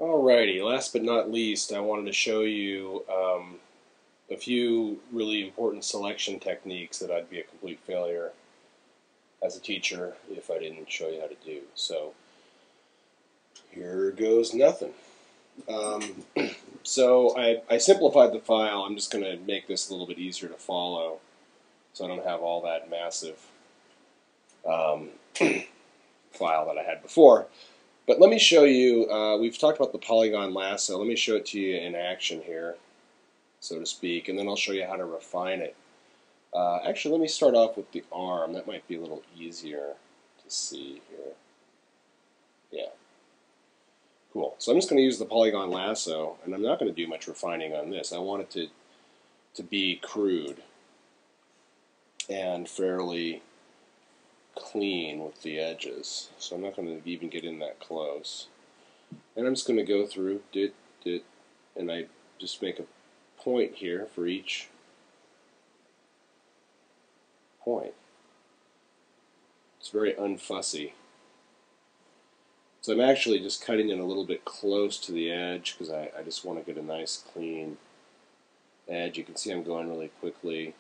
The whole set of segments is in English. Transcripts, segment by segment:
Alrighty, last but not least, I wanted to show you a few really important selection techniques that I'd be a complete failure as a teacher if I didn't show you how to do. So here goes nothing. So I simplified the file. I'm just going to make this a little bit easier to follow so I don't have all that massive file that I had before. But let me show you, we've talked about the polygon lasso. Let me show it to you in action here, so to speak, and then I'll show you how to refine it. Actually, let me start off with the arm. That might be a little easier to see here. Yeah. Cool. So I'm just going to use the polygon lasso, and I'm not going to do much refining on this. I want it to be crude and fairly clean with the edges, so I'm not going to even get in that close. And I'm just going to go through, and I just make a point here for each point. It's very unfussy. So I'm actually just cutting it a little bit close to the edge because I just want to get a nice clean edge. You can see I'm going really quickly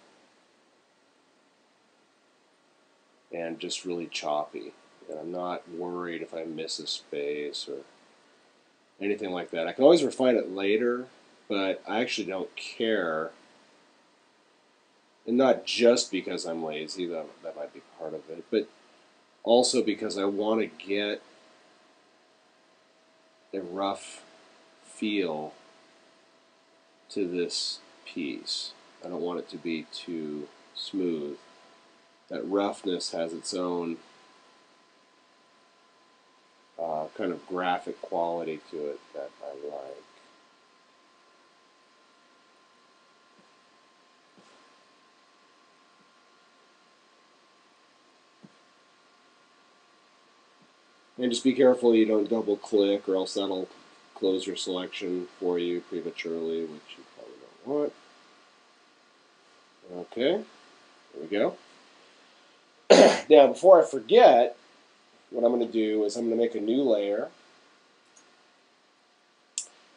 and just really choppy. And I'm not worried if I miss a space or anything like that. I can always refine it later, but I actually don't care. And not just because I'm lazy, that might be part of it, but also because I want to get a rough feel to this piece. I don't want it to be too smooth. That roughness has its own kind of graphic quality to it that I like. And just be careful you don't double click, or else that'll close your selection for you prematurely, which you probably don't want. Okay, there we go. Now, before I forget, what I'm going to do is I'm going to make a new layer,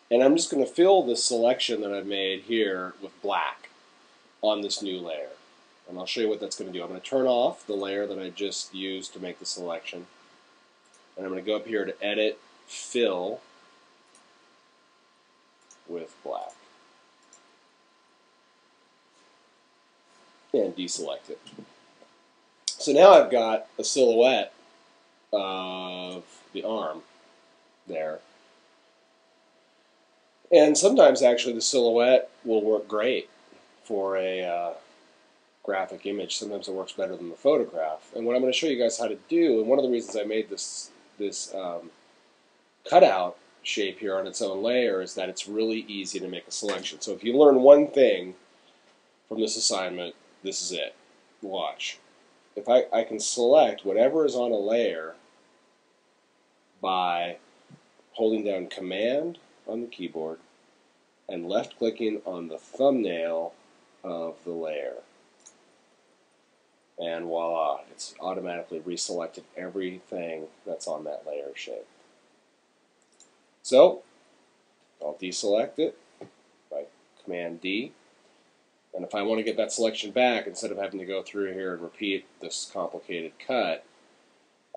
and I'm just going to fill this selection that I've made here with black on this new layer. And I'll show you what that's going to do. I'm going to turn off the layer that I just used to make the selection, and I'm going to go up here to Edit, Fill with black, and deselect it. So now I've got a silhouette of the arm there. And sometimes actually the silhouette will work great for a graphic image. Sometimes it works better than the photograph. And what I'm going to show you guys how to do, and one of the reasons I made this cutout shape here on its own layer, is that it's really easy to make a selection. So if you learn one thing from this assignment, this is it. Watch. If I can select whatever is on a layer by holding down Command on the keyboard and left-clicking on the thumbnail of the layer. And voila, it's automatically reselected everything that's on that layer shape. So I'll deselect it by Command D. And if I want to get that selection back, instead of having to go through here and repeat this complicated cut,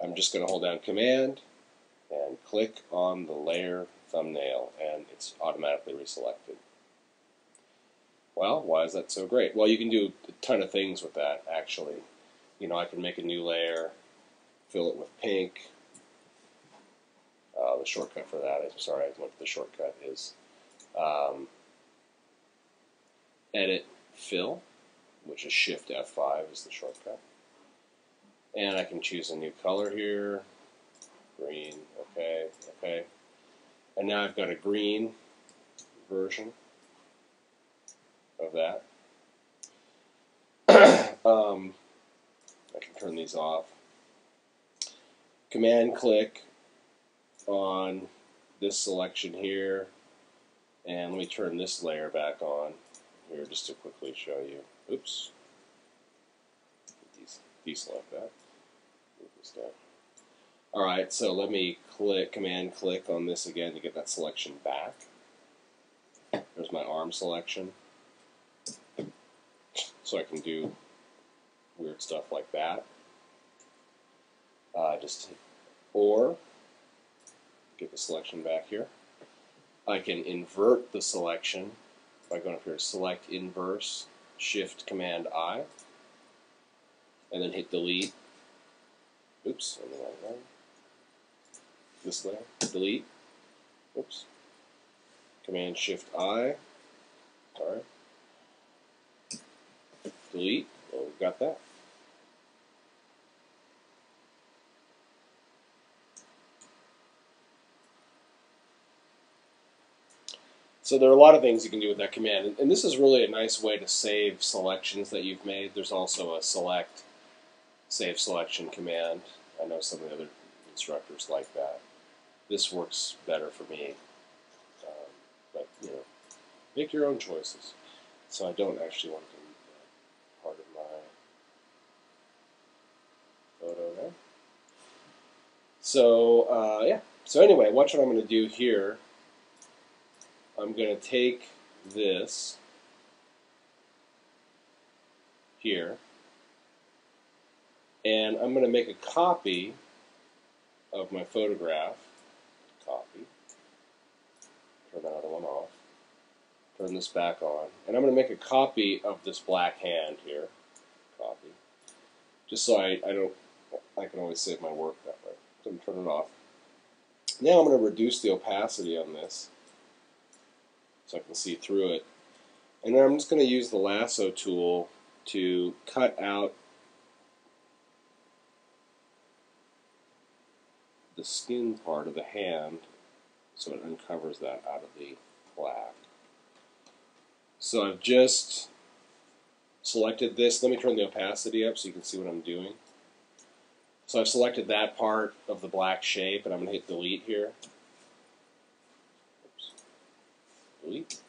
I'm just going to hold down Command and click on the layer thumbnail, and it's automatically reselected. Well, why is that so great? Well, you can do a ton of things with that, actually. You know, I can make a new layer, fill it with pink. The shortcut for that, I'm sorry, what the shortcut is. Edit, Fill, which is Shift F5 is the shortcut. And I can choose a new color here. Green, okay. And now I've got a green version of that. I can turn these off. Command click on this selection here, and let me turn this layer back on here just to quickly show you. Oops. Deselect that. Move this down. Alright, so let me command click on this again to get that selection back. There's my arm selection. So I can do weird stuff like that. Or get the selection back here. I can invert the selection by going up here to select inverse, shift command I, and then hit delete. Oops, on the right line. This layer, delete. Oops. Command shift I. Sorry. Delete. Well, we've got that. So there are a lot of things you can do with that command, and this is really a nice way to save selections that you've made. There's also a save selection command. I know some of the other instructors like that. This works better for me, but you know, make your own choices. So I don't actually want to delete that part of my photo there. So yeah. So anyway, watch what I'm going to do here. I'm going to take this here, and I'm going to make a copy of my photograph. Copy. Turn that other one off. Turn this back on. And I'm going to make a copy of this black hand here. Copy. Just so I can always save my work that way. So I'm going to turn it off. Now I'm going to reduce the opacity on this so I can see through it. And then I'm just going to use the lasso tool to cut out the skin part of the hand so it uncovers that out of the black. So I've just selected this. Let me turn the opacity up so you can see what I'm doing. So I've selected that part of the black shape, and I'm going to hit delete here. Oops. Delete.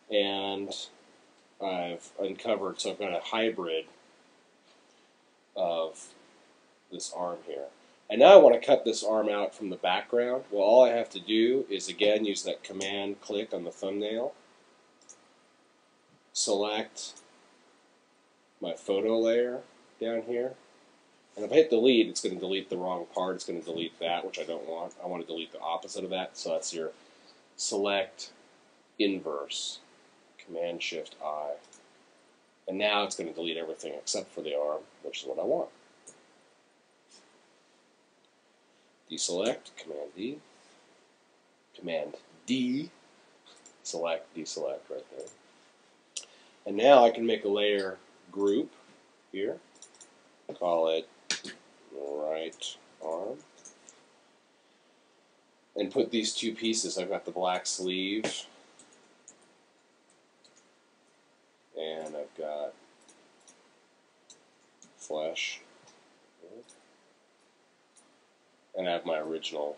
And I've uncovered, so I've got a hybrid of this arm here. And now I want to cut this arm out from the background. Well, all I have to do is, again, use that command click on the thumbnail. Select my photo layer down here. And if I hit delete, it's going to delete the wrong part. It's going to delete that, which I don't want. I want to delete the opposite of that. So that's your select inverse. Command shift I. And now it's going to delete everything except for the arm, which is what I want. Deselect, command D. Command D. Select, deselect right there. And now I can make a layer group here. Call it right arm. And put these two pieces. I've got the black sleeve. And I've got flesh. And I have my original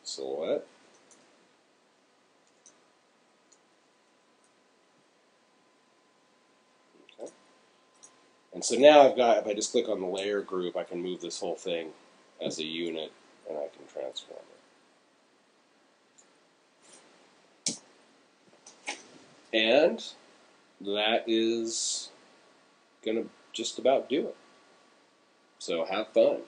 silhouette. Okay. And so now I've got, if I just click on the layer group, I can move this whole thing as a unit, and I can transform it. And that is going to just about do it. So have fun.